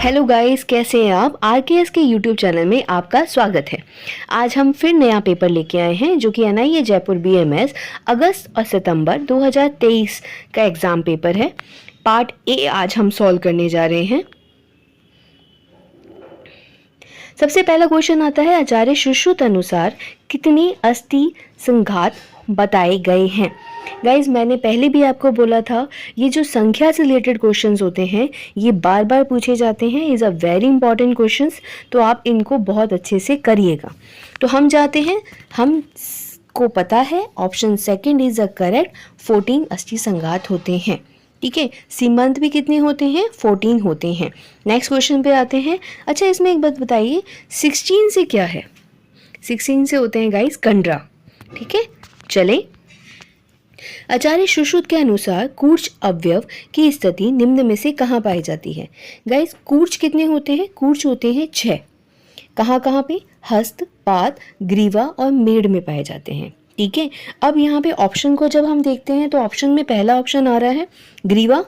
Hello guys, कैसे हैं आप। आरकेएस के यूट्यूब चैनल में आपका स्वागत है। आज हम फिर नया पेपर लेके आए हैं जो कि एनआईए जयपुर बीएमएस अगस्त और सितंबर 2023 का एग्ज़ाम पेपर है। पार्ट ए आज हम सॉल्व करने जा रहे हैं। सबसे पहला क्वेश्चन आता है, आचार्य सुश्रुत अनुसार कितने अस्थि संघात बताए गए हैं। गाइज, मैंने पहले भी आपको बोला था, ये जो संख्या से रिलेटेड क्वेश्चंस होते हैं ये बार बार पूछे जाते हैं। Is a very important questions, तो आप इनको बहुत अच्छे से करिएगा। तो हम जाते हैं, हम को पता है option second is a correct. 14 अस्थि संघात होते हैं। ठीक है, सीमंत भी कितने होते हैं? 14 होते हैं। नेक्स्ट क्वेश्चन पे आते हैं। अच्छा, इसमें एक बात बताइए, 16 से क्या है? 16 से होते हैं गाइज कंडरा। ठीक है, चले। आचार्य सुश्रुत के अनुसार कूर्च अवयव की स्थिति निम्न में से कहाँ पाई जाती है? गाइज, कूर्च कितने होते हैं? कूर्च होते हैं 6। कहाँ कहाँ पे? हस्त, पाद, ग्रीवा और मेड़ में पाए जाते हैं। ठीक है, अब यहाँ पे ऑप्शन को जब हम देखते हैं तो ऑप्शन में पहला ऑप्शन आ रहा है ग्रीवा,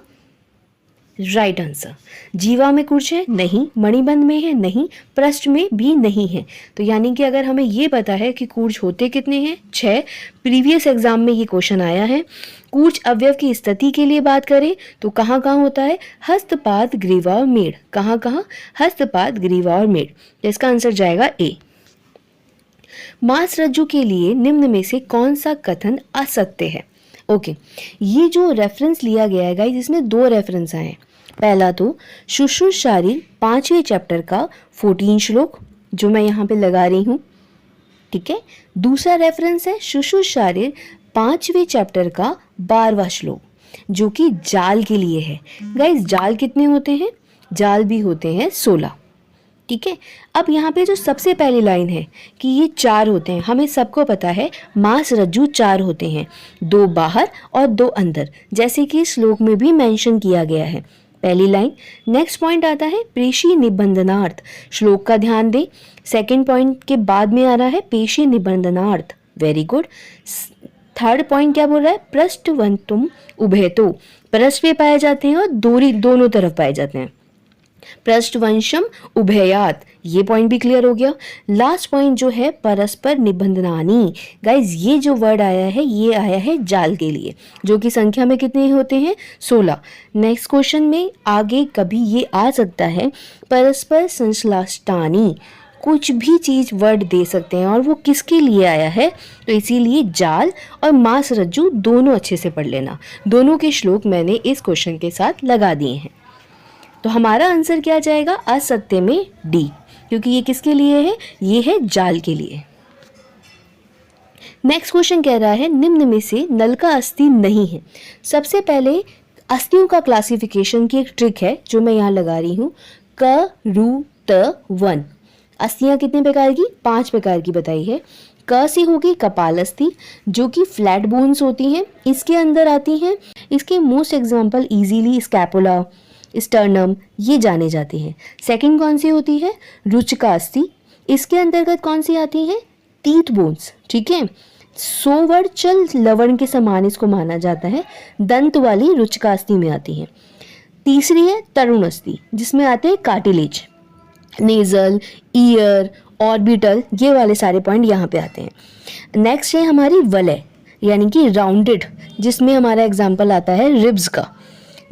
राइट आंसर। जीवा में कूर्च है? नहीं। मणिबंध में है? नहीं। पृष्ठ में भी नहीं है। तो यानी कि अगर हमें ये पता है कि कूर्च होते कितने हैं? 6। प्रीवियस एग्जाम में ये क्वेश्चन आया है। कूर्च अवयव की स्थिति के लिए बात करें तो कहाँ कहाँ होता है? हस्तपाद, ग्रीवा और मेड़। कहाँ कहाँ? हस्तपाद, ग्रीवा और मेड़। तो इसका आंसर जाएगा ए। मांस रज्जु के लिए निम्न में से कौन सा कथन असत्य है? ओके, ये जो रेफरेंस लिया गया है गाइस, इसमें 2 रेफरेंस आए हैं। पहला तो सुश्रुत शारीर 5वें चैप्टर का 14 श्लोक जो मैं यहाँ पे लगा रही हूँ। ठीक है, दूसरा रेफरेंस है सुश्रुत शारीर 5वें चैप्टर का 12वां श्लोक जो कि जाल के लिए है। गाइस, जाल कितने होते हैं? जाल भी होते हैं 16। ठीक है, अब यहाँ पे जो सबसे पहली लाइन है कि ये 4 होते हैं, हमें सबको पता है मांस रज्जु 4 होते हैं, 2 बाहर और 2 अंदर, जैसे कि श्लोक में भी मेंशन किया गया है। पहली लाइन। नेक्स्ट पॉइंट आता है पेशी निबंधनार्थ। श्लोक का ध्यान दें, सेकंड पॉइंट के बाद में आ रहा है पेशी निबंधनार्थ। Very good. थर्ड पॉइंट क्या बोल रहा है? पृष्ठवंतुम उभयतो। पृष्ठ पे पाए जाते हैं और दोनों तरफ पाए जाते हैं। पृष्ठवंशम उभयात, ये पॉइंट भी क्लियर हो गया। लास्ट पॉइंट जो है परस्पर निबंधनानी। गाइज, ये जो वर्ड आया है ये आया है जाल के लिए, जो कि संख्या में कितने होते हैं? 16। नेक्स्ट क्वेश्चन में आगे कभी ये आ सकता है परस्पर संश्लिष्टानि। कुछ भी चीज वर्ड दे सकते हैं और वो किसके लिए आया है, तो इसीलिए जाल और मांस रज्जु दोनों अच्छे से पढ़ लेना। दोनों के श्लोक मैंने इस क्वेश्चन के साथ लगा दिए हैं। तो हमारा आंसर क्या जाएगा? असत्य में डी, क्योंकि ये किसके लिए है? ये है जाल के लिए। नेक्स्ट क्वेश्चन कह रहा है निम्न में से नल का अस्थि नहीं है। सबसे पहले अस्थियों का क्लासिफिकेशन की एक ट्रिक है जो मैं यहाँ लगा रही हूँ। क, रु, त, वन। अस्थियाँ कितने प्रकार की? 5 प्रकार की बताई है। क से होगी कपाल अस्थि जो कि फ्लैट बोन्स होती हैं, इसके अंदर आती हैं। इसके most example easily scapula, sternum, ये जाने जाते हैं। सेकंड कौन सी होती है? रुचिका अस्थि। इसके अंतर्गत कौन सी आती है? Teeth bones. ठीक है, सोवर्चल लवण के समान इसको माना जाता है। दंत वाली रुचिका अस्थि में आती है। तीसरी है तरुण अस्थि जिसमें आते हैं कार्टिलेज, नेजल, ईयर, ऑर्बिटल, ये वाले सारे पॉइंट यहाँ पे आते हैं। नेक्स्ट है हमारी वलय यानी कि राउंडेड, जिसमें हमारा एग्जाम्पल आता है रिब्स का।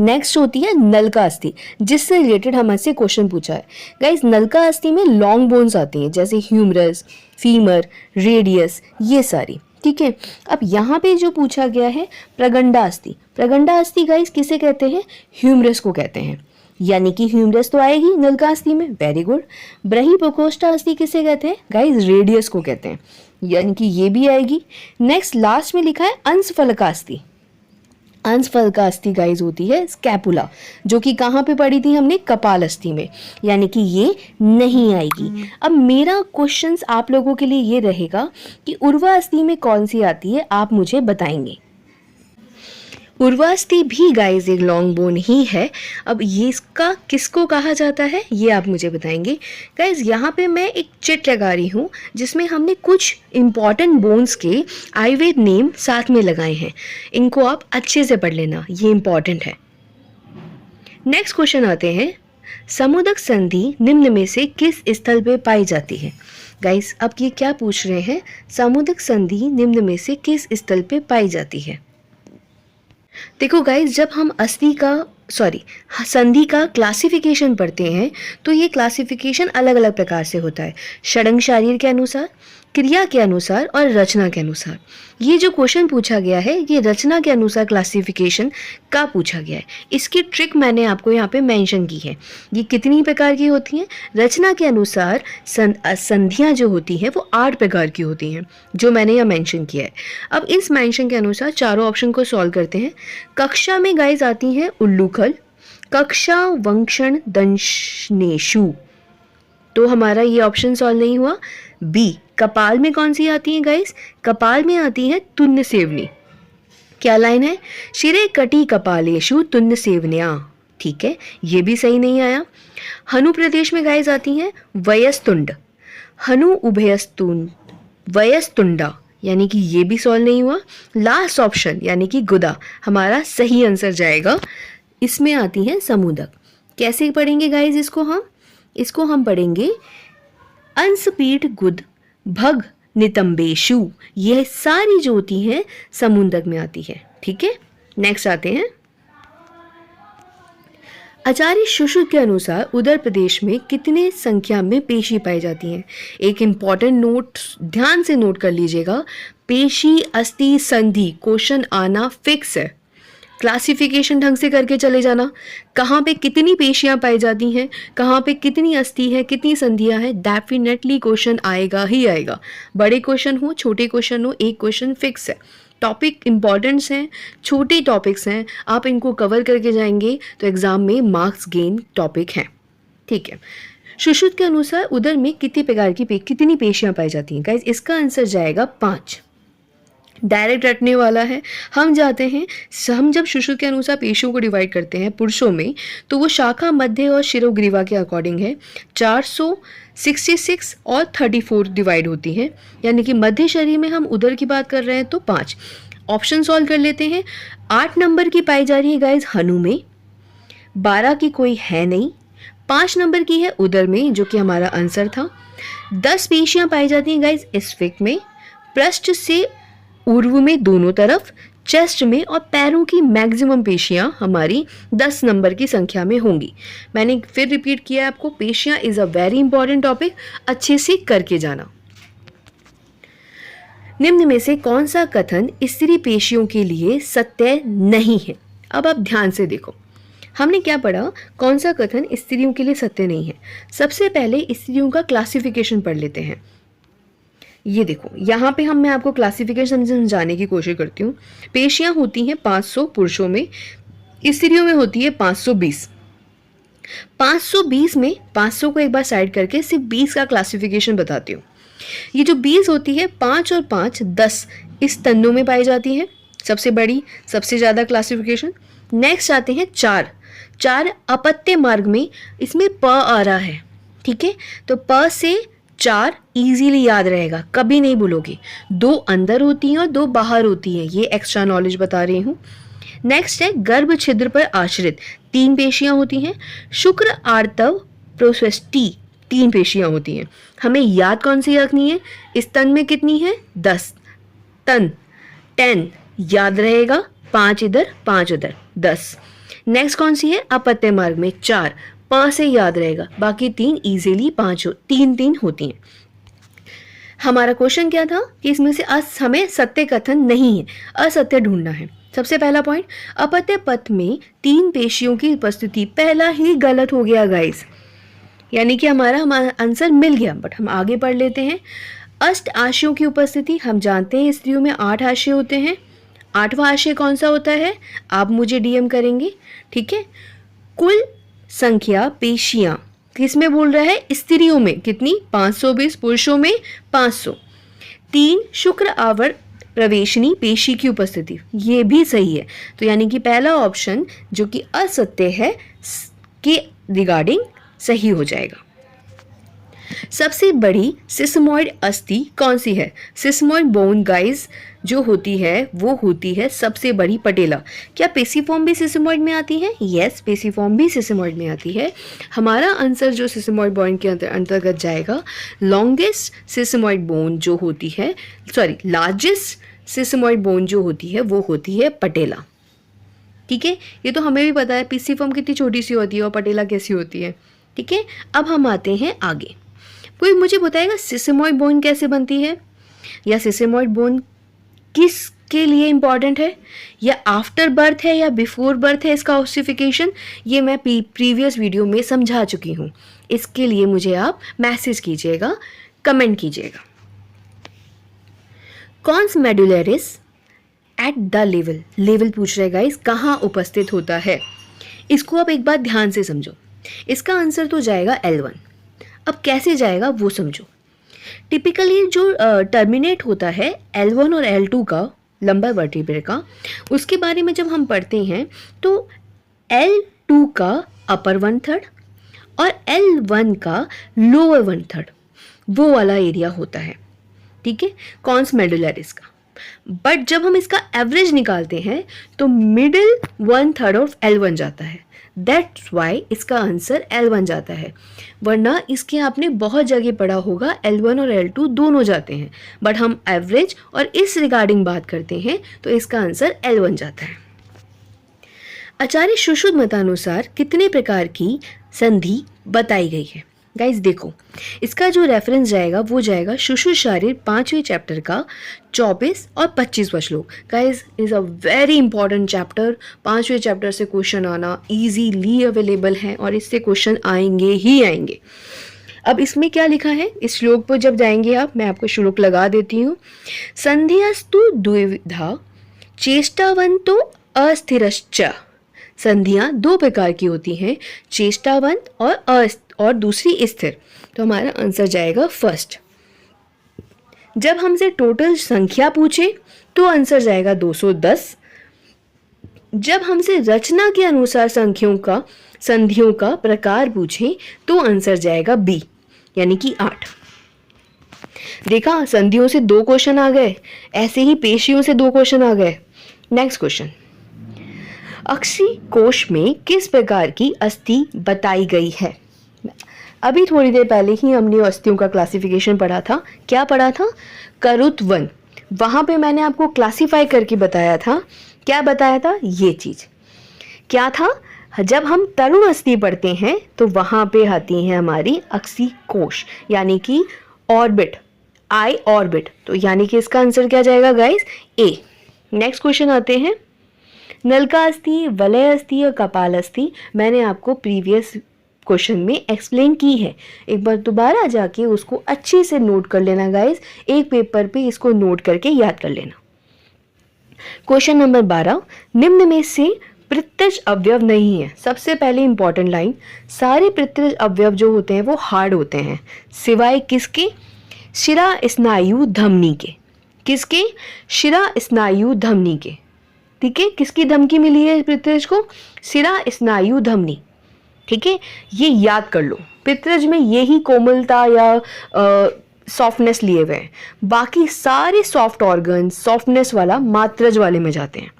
नेक्स्ट होती है नलका अस्थि जिससे रिलेटेड हमसे क्वेश्चन पूछा है। गाइस, नलका अस्थि में लॉन्ग बोन्स आती हैं जैसे ह्यूमरस, फीमर, रेडियस, ये सारी। ठीक है, अब यहाँ पे जो पूछा गया है प्रगंडा अस्थि। प्रगंडा अस्थि गाइस किसे कहते हैं? ह्यूमरस को कहते हैं, यानी कि ह्यूमरस तो आएगी नलका अस्थि में। Very good. ब्रही प्रकोष्ठा अस्थि किसे कहते हैं? गाइस, रेडियस को कहते हैं, यानी कि ये भी आएगी। नेक्स्ट लास्ट में लिखा है अंशफलका अस्थि। अंशफलका अस्थि गाइज होती है स्कैपुला, जो कि कहाँ पे पढ़ी थी हमने? कपाल अस्थि में, यानी कि ये नहीं आएगी। अब मेरा क्वेश्चंस आप लोगों के लिए ये रहेगा कि उर्वा अस्थि में कौन सी आती है, आप मुझे बताएंगे। उर्वास्थि भी गाइज एक लॉन्ग बोन ही है। अब ये इसका किसको कहा जाता है ये आप मुझे बताएंगे। गाइज यहाँ पे मैं एक चिट लगा रही हूँ जिसमें हमने कुछ इम्पॉर्टेंट बोन्स के आयुर्वेद नेम साथ में लगाए हैं, इनको आप अच्छे से पढ़ लेना, ये इम्पॉर्टेंट है। नेक्स्ट क्वेश्चन आते हैं, समुदक संधि निम्न में से किस स्थल पे पाई जाती है? गाइस अब ये क्या पूछ रहे हैं, समुदक संधि निम्न में से किस स्थल पे पाई जाती है? देखो गाइस, जब हम संधि का क्लासिफिकेशन पढ़ते हैं तो ये क्लासिफिकेशन अलग अलग प्रकार से होता है, षडंग शारीर के अनुसार, क्रिया के अनुसार और रचना के अनुसार। ये जो क्वेश्चन पूछा गया है ये रचना के अनुसार क्लासिफिकेशन का पूछा गया है। इसकी ट्रिक मैंने आपको यहाँ पे मेंशन की है। ये कितनी प्रकार की होती हैं? रचना के अनुसार संधियाँ जो होती हैं वो 8 प्रकार की होती हैं, जो मैंने यहाँ मेंशन किया है। अब इस मेंशन के अनुसार चारों ऑप्शन को सॉल्व करते हैं। कक्षा में गाइस आती हैं उल्लूखल, कक्षा वंक्षण दंशनेशु, तो हमारा ये ऑप्शन सॉल्व नहीं हुआ। बी, कपाल में कौन सी आती है गाइस? कपाल में आती है तुन्न सेवनी। क्या लाइन है? शिरे कटी कपालेशु तुन्न सेवन्या, ठीक है, ये भी सही नहीं आया। हनु प्रदेश में गाइस आती हैं वयस्तुंड, हनु उभयस्तुंड वयस्तुंडा, यानी कि ये भी सॉल्व नहीं हुआ। लास्ट ऑप्शन यानी कि गुदा हमारा सही आंसर जाएगा। इसमें आती हैं समुदक। कैसे पढ़ेंगे गाइस इसको हम पढ़ेंगे अंसपीठ गुद भग नितंबेशु, यह सारी जो होती हैं समुदक में आती है, ठीक है। नेक्स्ट आते हैं, आचार्य सुश्रुत के अनुसार उदर प्रदेश में कितने संख्या में पेशी पाई जाती हैं? एक इंपॉर्टेंट नोट ध्यान से नोट कर लीजिएगा, पेशी अस्थि संधि क्वेश्चन आना फिक्स है। क्लासिफिकेशन ढंग से करके चले जाना, कहाँ पे कितनी पेशियां पाई जाती हैं, कहाँ पे कितनी अस्थि है, कितनी संधियां हैं, डेफिनेटली क्वेश्चन आएगा ही आएगा। बड़े क्वेश्चन हो छोटे क्वेश्चन हो, एक क्वेश्चन फिक्स है। टॉपिक इंपॉर्टेंट्स हैं, छोटे टॉपिक्स हैं, आप इनको कवर करके जाएंगे तो एग्जाम में मार्क्स गेन टॉपिक हैं, ठीक है। सुश्रुत के अनुसार उदर में कितनी प्रकार की कितनी पेशियां पाई जाती हैं? गाइस इसका आंसर जाएगा 5। डायरेक्ट रटने वाला है। हम जाते हैं, हम जब सुश्रुत के अनुसार पेशियों को डिवाइड करते हैं पुरुषों में, तो वो शाखा, मध्य और शिरोग्रीवा के अकॉर्डिंग है। 466 और 34 डिवाइड होती हैं, यानी कि मध्य शरीर में हम उदर की बात कर रहे हैं तो 5। ऑप्शन सॉल्व कर लेते हैं। 8 नंबर की पाई जा रही है गाइज हनु में, 12 की कोई है नहीं, 5 नंबर की है उदर में जो कि हमारा आंसर था। 10 पेशियां पाई जाती हैं गाइज स्फिक में, पृष्ठ से ऊर्ध्व में दोनों तरफ, चेस्ट में, और पैरों की मैक्सिमम पेशियां हमारी 10 नंबर की संख्या में होंगी। मैंने फिर रिपीट किया आपको, पेशियां is a very important topic, अच्छे से करके जाना। निम्न में से कौन सा कथन स्त्री पेशियों के लिए सत्य नहीं है? अब आप ध्यान से देखो, हमने क्या पढ़ा, कौन सा कथन स्त्रियों के लिए सत्य नहीं है। सबसे पहले स्त्रियों का क्लासिफिकेशन पढ़ लेते हैं। ये देखो यहाँ पे मैं आपको क्लासिफिकेशन समझाने की कोशिश करती हूँ। पेशियां होती हैं 500 पुरुषों में, स्त्रियों में होती है 520। 520 में 500 को एक बार साइड करके सिर्फ 20 का क्लासिफिकेशन बताती हूँ। ये जो 20 होती है, 5 और 5 10 इस तन्नों में पाई जाती है, सबसे बड़ी सबसे ज़्यादा क्लासिफिकेशन। नेक्स्ट आते हैं 4 अपत्य मार्ग में, इसमें प आ रहा है, ठीक है, तो प से 4 इजीली याद रहेगा, कभी नहीं भूलोगे। 2 अंदर होती हैं और 2 बाहर होती हैं, ये एक्स्ट्रा नॉलेज बता रही हूँ। नेक्स्ट है गर्भ छिद्र पर आश्रित 3 पेशियां होती हैं। शुक्र आर्तव प्रोस्टेटी 3 पेशियां होती हैं। हमें याद कौन सी रखनी है? इस तन में कितनी है? 10 तन, 10 याद रहेगा, 5 इधर 5 उधर, 10। नेक्स्ट कौन सी है? अपत्य मार्ग में 4, प से याद रहेगा, बाकी 3 इजीली 3 होती हैं। हमारा क्वेश्चन क्या था कि इसमें से हमें सत्य कथन नहीं है, असत्य ढूंढना है। सबसे पहला पॉइंट, अपत्य पथ में 3 पेशियों की उपस्थिति, पहला ही गलत हो गया गाइस, यानी कि हमारा आंसर मिल गया, बट हम आगे पढ़ लेते हैं। अष्ट आशयों की उपस्थिति, हम जानते हैं स्त्रियों में 8 आशय होते हैं। 8वां आशय कौन सा होता है? आप मुझे डीएम करेंगे, ठीक है। कुल संख्या पेशियां किसमें बोल रहा है? स्त्रियों में कितनी? 520, पुरुषों में 500। 3 शुक्र आवर्त प्रवेशनी पेशी की उपस्थिति, ये भी सही है, तो यानी कि पहला ऑप्शन जो कि असत्य है के रिगार्डिंग सही हो जाएगा। सबसे बड़ी सिस्मोइड अस्थि कौन सी है? सिस्मोइड बोन गाइस जो होती है वो होती है सबसे बड़ी पटेला। क्या पेसिफॉर्म भी सिस्मोइड में आती है? यस, पेसिफॉर्म भी सिस्मोइड में आती है। हमारा आंसर जो सिस्मोइड बोन के अंतर्गत जाएगा, लॉन्गेस्ट सिस्मोइड बोन जो होती है, सॉरी लार्जेस्ट सिस्मोइड बोन जो होती है वो होती है पटेला। ठीक है, ये तो हमें भी पता है पेसिफॉर्म कितनी छोटी सी होती है और पटेला कैसी होती है। ठीक है, अब हम आते हैं आगे। कोई मुझे बताएगा सिस्मोइड बोन कैसे बनती है, या सिस्मोइड बोन किसके लिए इम्पॉर्टेंट है, या आफ्टर बर्थ है या बिफोर बर्थ है इसका ऑसिफिकेशन? ये मैं प्रीवियस वीडियो में समझा चुकी हूँ। इसके लिए मुझे आप मैसेज कीजिएगा, कमेंट कीजिएगा। कॉन्स मेडुलरिस एट द लेवल पूछ रहे गाइस, कहाँ उपस्थित होता है? इसको आप एक बात ध्यान से समझो। इसका आंसर तो जाएगा L1। अब कैसे जाएगा वो समझो। टिपिकली जो टर्मिनेट होता है L1 और L2 का, लंबर वर्टिब्रे का, उसके बारे में जब हम पढ़ते हैं तो L2 का अपर 1/3 और L1 का लोअर 1/3 वो वाला एरिया होता है। ठीक है, कॉन्स मेडुलरिस का। बट जब हम इसका एवरेज निकालते हैं तो मिडिल 1/3 ऑफ L1 जाता है। दैट्स वाई इसका आंसर L1 जाता है, वरना इसके आपने बहुत जगह पढ़ा होगा L1 और L2 दोनों जाते हैं, बट हम एवरेज और इस रिगार्डिंग बात करते हैं तो इसका आंसर L1 जाता है। आचार्य सुश्रुत मतानुसार कितने प्रकार की संधि बताई गई है? गाइज देखो, इसका जो रेफरेंस जाएगा वो जाएगा सुश्रुत शारीर 5वें चैप्टर का 24 और 25वां श्लोक। Guys is a very important chapter. 5वें चैप्टर से क्वेश्चन आना इजीली अवेलेबल है और इससे क्वेश्चन आएंगे ही आएंगे। अब इसमें क्या लिखा है, इस श्लोक पर जब जाएंगे आप, मैं आपको श्लोक लगा देती हूँ। संधियास्तु द्विविधा चेष्टावंतो अस्थिरश्च। संधियाँ दो प्रकार की होती हैं, चेष्टावंत और दूसरी स्थिर। तो हमारा आंसर जाएगा फर्स्ट। जब हमसे टोटल संख्या पूछे तो आंसर जाएगा 210। जब हमसे रचना के अनुसार संधियों का प्रकार पूछे तो आंसर जाएगा बी, यानी कि 8। देखा, संधियों से 2 क्वेश्चन आ गए, ऐसे ही पेशियों से 2 क्वेश्चन आ गए। नेक्स्ट क्वेश्चन, अक्षि कोश में किस प्रकार की अस्थि बताई गई है? अभी थोड़ी देर पहले ही हमने अस्थियों का क्लासिफिकेशन पढ़ा था। क्या पढ़ा था? करुत्वन। वहाँ पे मैंने आपको क्लासिफाई करके बताया था। क्या बताया था? ये चीज़ क्या था? जब हम तरुण अस्थि पढ़ते हैं तो वहाँ पे आती है हमारी अक्षि कोश, यानी कि ऑर्बिट, आई ऑर्बिट। तो यानी कि इसका आंसर क्या जाएगा गाइस? ए। नेक्स्ट क्वेश्चन आते हैं, नलका अस्थि, वलय अस्थि और कपाल अस्थि मैंने आपको प्रीवियस क्वेश्चन में एक्सप्लेन की है। एक बार दोबारा जाके उसको अच्छे से नोट कर लेना गाइस, एक पेपर पे इसको नोट करके याद कर लेना। क्वेश्चन नंबर 12, निम्न में से पितृज अवयव नहीं है। सबसे पहले इंपॉर्टेंट लाइन, सारे पितृज अवयव जो होते हैं वो हार्ड होते हैं, सिवाय किसके? शिरा स्नायु धमनी के। किसके? शिरा स्नायु धमनी के। ठीक है, किसकी धमकी मिली है पितृज को? शिरा स्नायु धमनी। ठीक है, ये याद कर लो। पितृज में यही कोमलता या सॉफ्टनेस लिए हुए हैं, बाकी सारे सॉफ्ट ऑर्गन सॉफ्टनेस वाला मात्रज वाले में जाते हैं।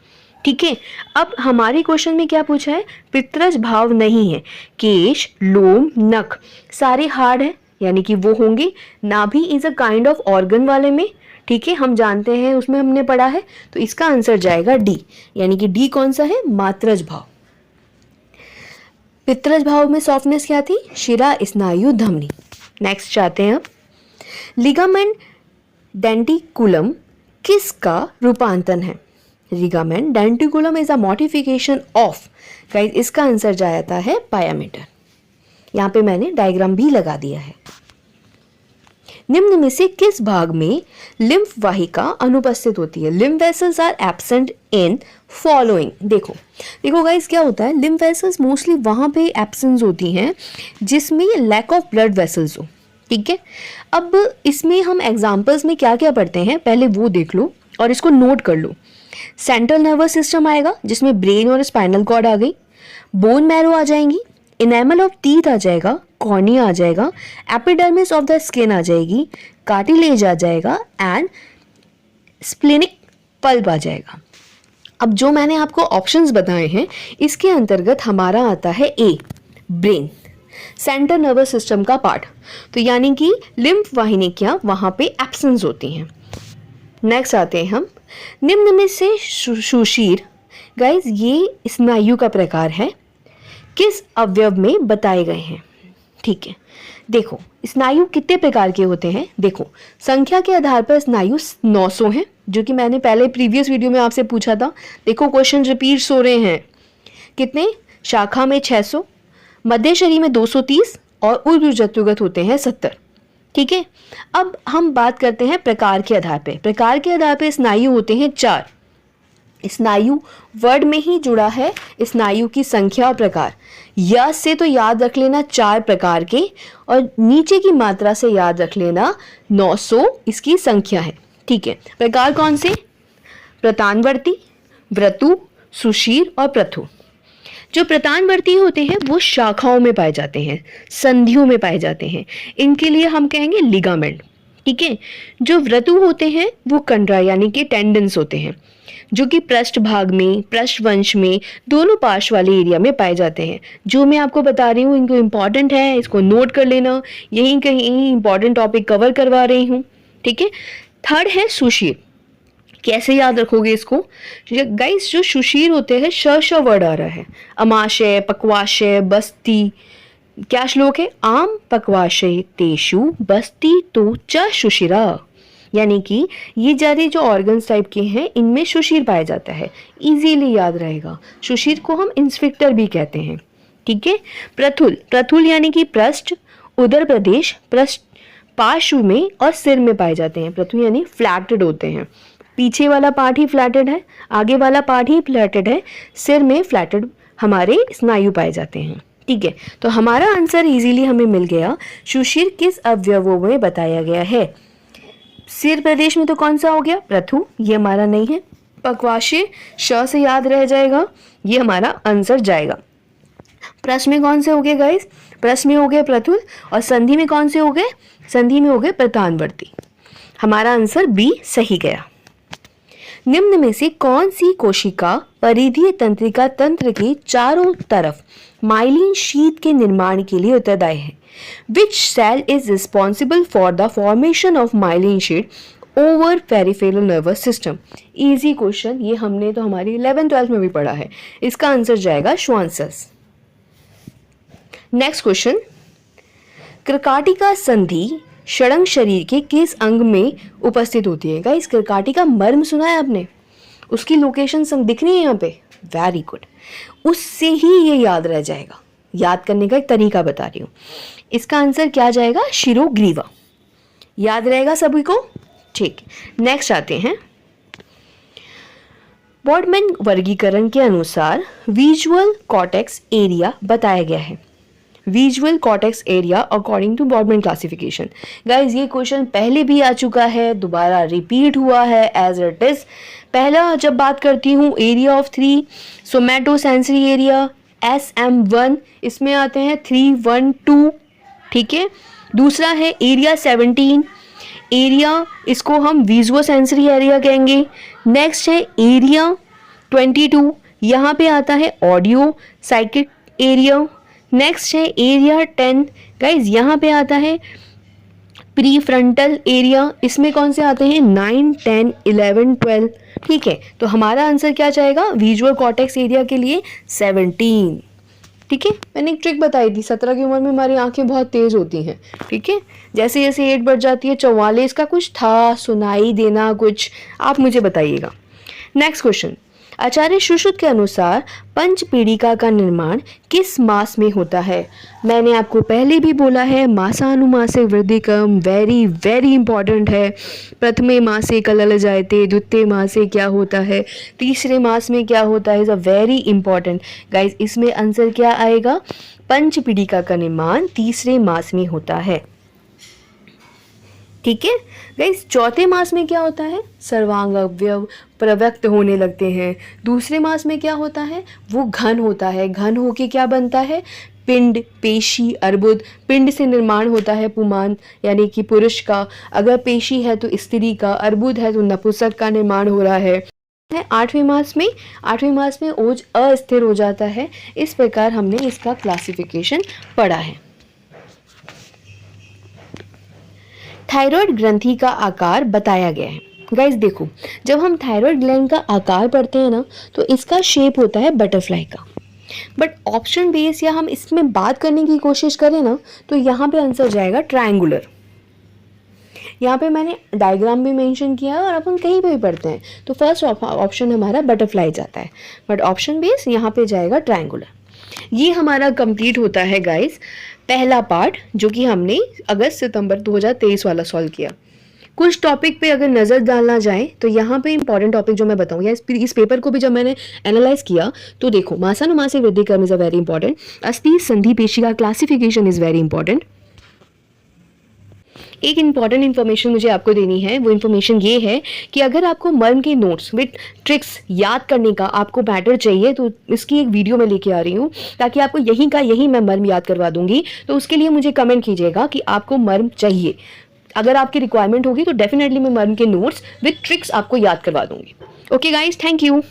ठीक है, अब हमारे क्वेश्चन में क्या पूछा है? पितृज भाव नहीं है, केश, लोम, नख सारे हार्ड है, यानी कि वो होंगे। नाभि is a kind of organ वाले में। ठीक है, हम जानते हैं, उसमें हमने पढ़ा है। तो इसका आंसर जाएगा डी, यानी कि डी कौन सा है? मात्रज भाव। पितृज भाव में सॉफ्टनेस क्या थी? शिरा स्नायु धमनी। नेक्स्ट चाहते हैं अब, लिगामेंट डेंटिकुलम किसका रूपांतरण है? Ligament denticulum is a modification of, guys इसका आंसर जाता है पायामीटर। यहाँ पे मैंने डायग्राम भी लगा दिया है। निम्न में से किस भाग में लिम्फ वाहिका अनुपस्थित होती है? Lymph vessels are absent in following. देखो गाइस, क्या होता है, लिम्फ वेसल्स मोस्टली वहाँ पे एब्सेंस होती हैं जिसमें लैक ऑफ ब्लड वेसल्स हो। ठीक है, अब इसमें हम एग्जाम्पल्स में क्या क्या पढ़ते हैं पहले वो देख लो और इसको नोट कर लो। सेंट्रल नर्वस सिस्टम आएगा जिसमें ब्रेन और स्पाइनल कॉर्ड आ गई, बोन मैरो आ जाएंगी, इनेमल ऑफ टीथ आ जाएगा, कॉर्निया आ जाएगा, एपिडर्मिस ऑफ द स्किन आ जाएगी, कार्टिलेज आ जाएगा एंड स्प्लेनिक पल्प आ जाएगा। अब जो मैंने आपको ऑप्शंस बताए हैं इसके अंतर्गत हमारा आता है ए, ब्रेन, सेंट्रल नर्वस सिस्टम का पार्ट, तो यानी कि लिम्फ वाहिनियां वहां पे एब्सेंस होती हैं। नेक्स्ट आते हैं हम, निम्न में से सुषिर, गाइज ये स्नायु का प्रकार है, किस अवयव में बताए गए हैं। ठीक है, देखो स्नायु कितने प्रकार के होते हैं, देखो संख्या के आधार पर स्नायु 900 हैं, जो कि मैंने पहले प्रीवियस वीडियो में आपसे पूछा था। देखो क्वेश्चन रिपीट्स हो रहे हैं, कितने, शाखा में 600, मध्य शरीर में 230 और ऊर्ध्वजत्युगत होते हैं 70। ठीक है, अब हम बात करते हैं प्रकार के आधार पे। प्रकार के आधार पे स्नायु होते हैं 4। स्नायु वर्ड में ही जुड़ा है स्नायु की संख्या और प्रकार। यस से तो याद रख लेना 4 प्रकार के, और नीचे की मात्रा से याद रख लेना 900 इसकी संख्या है। ठीक है, प्रकार कौन से, प्रतानवर्ती, व्रतु, सुषिर और प्रथु। जो प्रतानवर्ती होते हैं वो शाखाओं में पाए जाते हैं, संधियों में पाए जाते हैं, इनके लिए हम कहेंगे लिगामेंट। ठीक है, जो व्रतु होते हैं वो कंडरा यानी कि टेंडन्स होते हैं, जो कि पृष्ठ भाग में, पृष्ठवंश में, दोनों पार्श्व वाले एरिया में पाए जाते हैं। जो मैं आपको बता रही हूँ इनको इंपॉर्टेंट है, इसको नोट कर लेना, यहीं कहीं इंपॉर्टेंट टॉपिक कवर करवा रही हूँ। ठीक है, थर्ड है सुषिर। कैसे याद रखोगे इसको गाइस, जो सुषिर होते हैं श वर्ड आ रहा है, अमाशय, पक्वाशय, बस्ती, क्या श्लोक है, आम पक्वाशय तेषु बस्ती तो च सुषिरा, यानी कि ये सारे जो ऑर्गन्स टाइप के हैं इनमें सुषिर पाया जाता है। इजीली याद रहेगा, सुषिर को हम इंस्पेक्टर भी कहते हैं। ठीक है, प्रथुल, प्रथुल यानी कि पृष्ठ, उदर प्रदेश, पृष्ठ, पार्श्व में और सिर में पाए जाते हैं। प्रथुल यानी फ्लैटेड होते हैं, पीछे वाला पार्ट ही फ्लैटेड है, आगे वाला पार्ट ही फ्लैटेड है, सिर में फ्लैटेड हमारे स्नायु पाए जाते हैं। ठीक है, तो हमारा आंसर इजीली हमें मिल गया, सुषिर किस अवयवों में बताया गया है। सिर प्रदेश में तो कौन सा हो गया, प्रथु, ये हमारा नहीं है। पक्वाशय श से याद रह जाएगा, ये हमारा आंसर जाएगा। प्रश्न में कौन से हो गए गाइस, प्रश्न में हो गए प्रथुल, और संधि में कौन से हो गए, संधि में हो गए प्रतानवर्ती। हमारा आंसर बी सही गया। निम्न में से कौन सी कोशिका परिधीय तंत्रिका तंत्र के चारों तरफ माइलिन शीट के निर्माण के लिए उत्तरदायी है। Which cell is responsible for the formation of myelin sheet over peripheral nervous system? Easy question, ये हमने तो हमारी 11th-12th में भी पढ़ा है। इसका आंसर जाएगा श्वान सेल्स। नेक्स्ट क्वेश्चन, कर्काटिका संधि षडंग शरीर के किस अंग में उपस्थित होती है। गाइस, कर्काटिका मर्म सुना है आपने, उसकी लोकेशन दिख रही है यहाँ पे, वेरी गुड, उससे ही ये याद रह जाएगा। याद करने का एक तरीका बता रही हूँ। इसका आंसर क्या जाएगा, शिरोग्रीवा। याद रहेगा सभी को। ठीक, नेक्स्ट आते हैं, बॉडमैन वर्गीकरण के अनुसार विजुअल कॉर्टेक्स एरिया बताया गया है। Visual cortex area according to Brodmann classification. Guys, ये क्वेश्चन पहले भी आ चुका है, दोबारा रिपीट हुआ है एज इट इज। पहला जब बात करती हूँ area of 3, सोमैटो sensory area SM1, इसमें आते हैं 3, 1, 2। ठीक है, दूसरा है एरिया 17, एरिया इसको हम विजुअल सेंसरी एरिया कहेंगे। नेक्स्ट है एरिया 22, यहाँ पे आता है ऑडियो साइकिक एरिया। नेक्स्ट है एरिया 10, गाइज यहाँ पे आता है प्री फ्रंटल एरिया। इसमें कौन से आते हैं, 9, 10, 11, 12। ठीक है, तो हमारा आंसर क्या जाएगा विजुअल कॉर्टेक्स एरिया के लिए 17। ठीक है, मैंने एक ट्रिक बताई थी, 17 की उम्र में हमारी आंखें बहुत तेज होती हैं। ठीक है, जैसे जैसे एज बढ़ जाती है 44 का कुछ था, सुनाई देना कुछ, आप मुझे बताइएगा। नेक्स्ट क्वेश्चन, आचार्य सुश्रुत के अनुसार पंचपीड़िका का निर्माण किस मास में होता है। मैंने आपको पहले भी बोला है, मासानुमासे वृद्धिकम वेरी वेरी इंपॉर्टेंट है। प्रथमे मासे कलल जायते, द्वितीय मासे क्या होता है, तीसरे मास में क्या होता है, is a very important. Guys, इसमें आंसर क्या आएगा, पंचपीड़िका का निर्माण तीसरे मास में होता है। ठीक है गाइस, चौथे मास में क्या होता है, सर्वांग अवयव प्रव्यक्त होने लगते हैं। दूसरे मास में क्या होता है, वो घन होता है, घन होके क्या बनता है, पिंड, पेशी, अर्बुद। पिंड से निर्माण होता है पुमान यानी कि पुरुष का, अगर पेशी है तो स्त्री का, अर्बुद है तो नपुंसक का निर्माण हो रहा है। 8वें मास में ओज अस्थिर हो जाता है। इस प्रकार हमने इसका क्लासिफिकेशन पढ़ा है। थायराइड ग्रंथि का आकार बताया गया है। गाइस देखो, जब हम थायराइड ग्लैंड का आकार पढ़ते हैं ना, तो इसका शेप होता है बटरफ्लाई का। बट ऑप्शन बेस या हम इसमें बात करने की कोशिश करें ना, तो यहाँ पे आंसर जाएगा ट्रायंगुलर। यहाँ पे मैंने डायग्राम भी मेंशन किया और अपन कहीं पे भी पढ़ते हैं तो फर्स्ट ऑप्शन हमारा बटरफ्लाई जाता है, बट ऑप्शन बेस यहाँ पे जाएगा ट्रायंगुलर। ये हमारा कंप्लीट होता है गाइस पहला पार्ट, जो कि हमने अगस्त सितंबर 2023 वाला सॉल्व किया। कुछ टॉपिक पे अगर नज़र डालना जाए तो यहाँ पे इंपॉर्टेंट टॉपिक जो मैं बताऊँ, या इस पेपर को भी जब मैंने एनालाइज किया तो देखो, मासानुमासिक वृद्धि क्रम इज अ वेरी इंपॉर्टेंट, अस्थि संधि पेशी का क्लासिफिकेशन इज वेरी इंपॉर्टेंट। एक इंपॉर्टेंट इन्फॉर्मेशन मुझे आपको देनी है, वो इन्फॉर्मेशन ये है कि अगर आपको मर्म के नोट्स विद ट्रिक्स याद करने का आपको बैटर चाहिए तो इसकी एक वीडियो मैं लेके आ रही हूँ, ताकि आपको यहीं का यहीं मैं मर्म याद करवा दूंगी। तो उसके लिए मुझे कमेंट कीजिएगा कि आपको मर्म चाहिए। अगर आपकी रिक्वायरमेंट होगी तो डेफिनेटली मैं मर्म के नोट्स विद ट्रिक्स आपको याद करवा दूंगी। Okay guys, thank you.